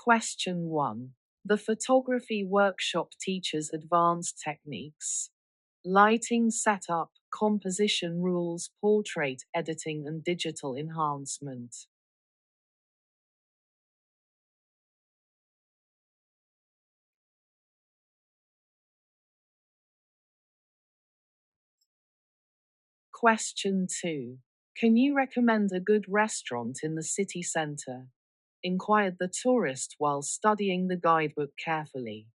Question 1. The photography workshop teaches advanced techniques. Lighting setup, composition rules, portrait editing, and digital enhancement. Question 2. Can you recommend a good restaurant in the city centre? Inquired the tourist while studying the guidebook carefully.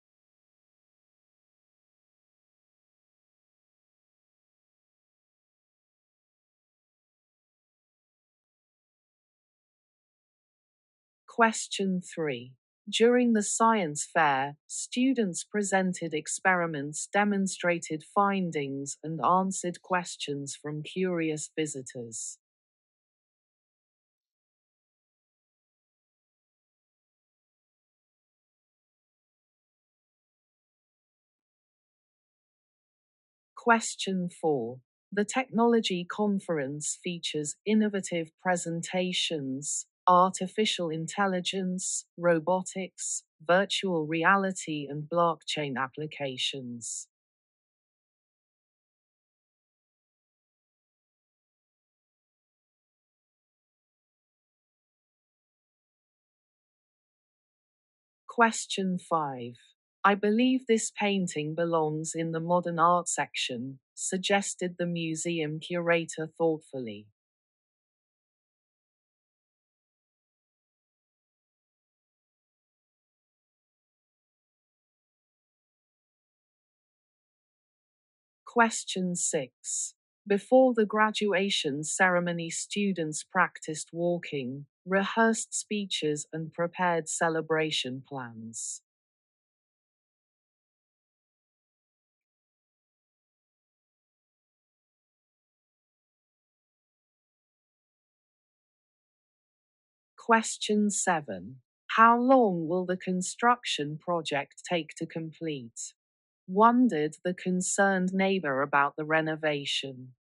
Question 3. During the science fair, students presented experiments, demonstrated findings, and answered questions from curious visitors. Question 4. The technology conference features innovative presentations, artificial intelligence, robotics, virtual reality, and blockchain applications. Question 5. I believe this painting belongs in the modern art section, suggested the museum curator thoughtfully. Question 6. Before the graduation ceremony, students practiced walking, rehearsed speeches, and prepared celebration plans. Question 7. How long will the construction project take to complete? Wondered the concerned neighbor about the renovation.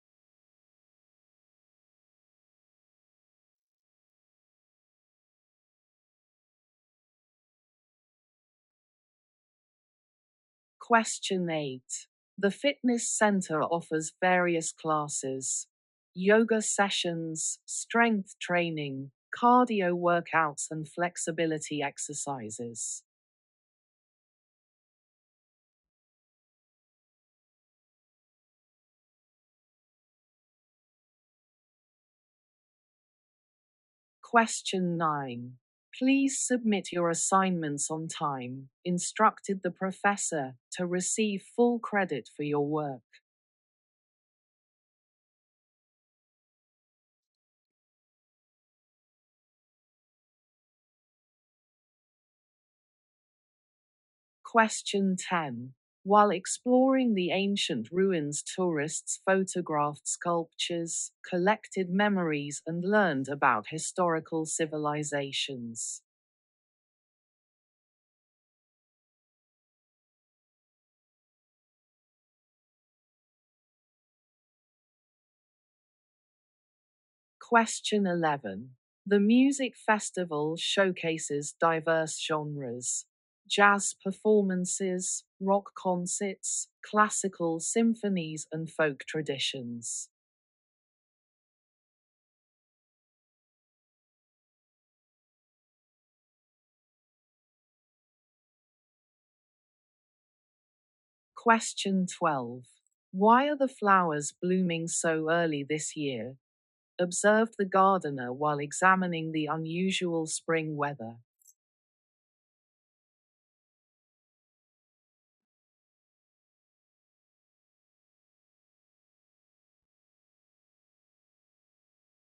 Question 8. The fitness center offers various classes: yoga sessions, strength training, cardio workouts, and flexibility exercises. Question 9. Please submit your assignments on time, instructed the professor, to receive full credit for your work. Question 10. While exploring the ancient ruins, tourists photographed sculptures, collected memories, and learned about historical civilizations. Question 11. The music festival showcases diverse genres: jazz performances, rock concerts, classical symphonies, and folk traditions. Question 12. Why are the flowers blooming so early this year? Observed the gardener while examining the unusual spring weather.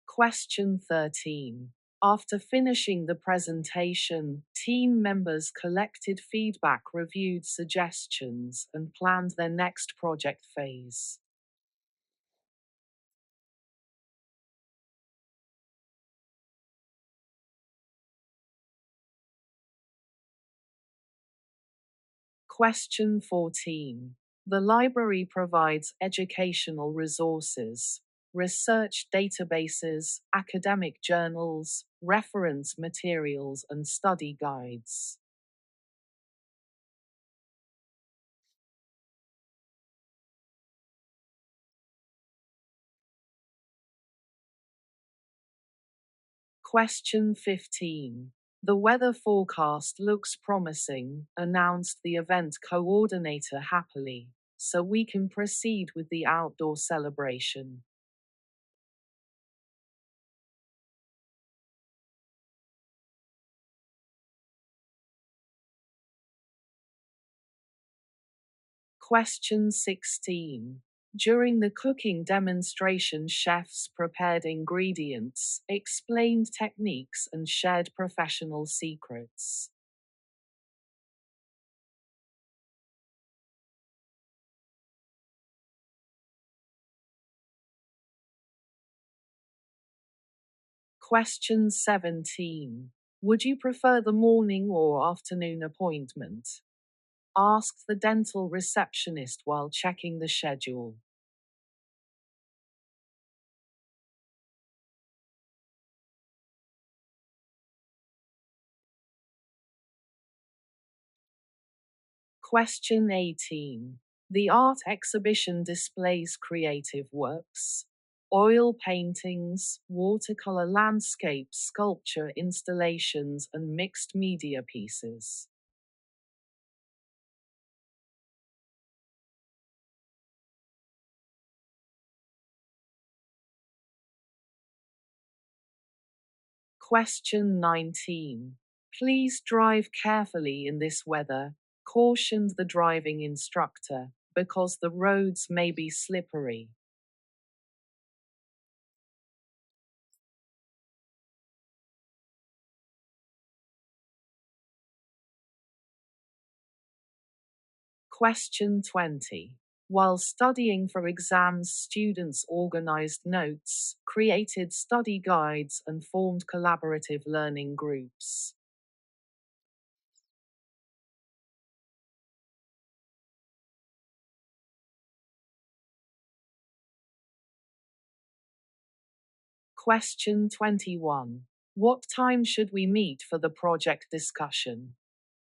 Question 13. After finishing the presentation, team members collected feedback, reviewed suggestions, and planned their next project phase. Question 14. The library provides educational resources, research databases, academic journals, reference materials and study guides. Question 15. The weather forecast looks promising, announced the event coordinator happily, so we can proceed with the outdoor celebration. Question 16. During the cooking demonstration, chefs prepared ingredients, explained techniques, and shared professional secrets. Question 17. Would you prefer the morning or afternoon appointment? Asked the dental receptionist while checking the schedule. Question 18. The art exhibition displays creative works, oil paintings, watercolor landscapes, sculpture installations, and mixed media pieces. Question 19. Please drive carefully in this weather, cautioned the driving instructor, because the roads may be slippery. Question 20. While studying for exams, students organized notes, created study guides, and formed collaborative learning groups. Question 21. What time should we meet for the project discussion?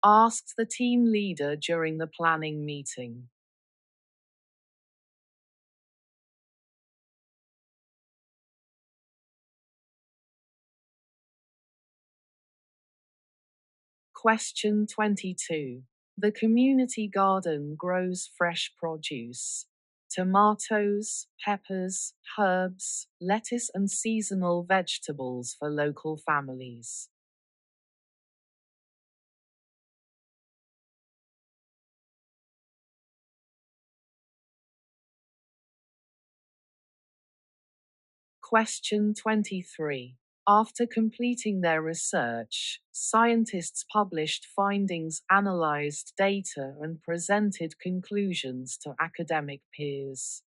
Asked the team leader during the planning meeting. Question 22. The community garden grows fresh produce. Tomatoes, peppers, herbs, lettuce, and seasonal vegetables for local families. Question 23. After completing their research, scientists published findings, analyzed data, and presented conclusions to academic peers.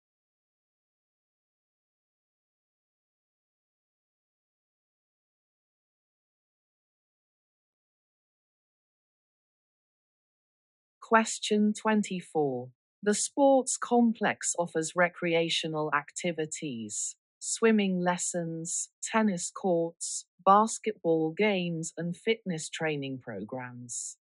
Question 24. The sports complex offers recreational activities, swimming lessons, tennis courts, basketball games, and fitness training programs.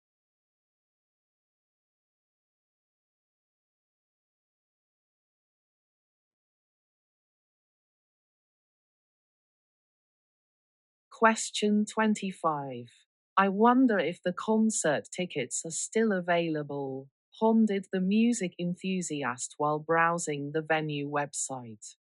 Question 25. I wonder if the concert tickets are still available, pondered the music enthusiast while browsing the venue website.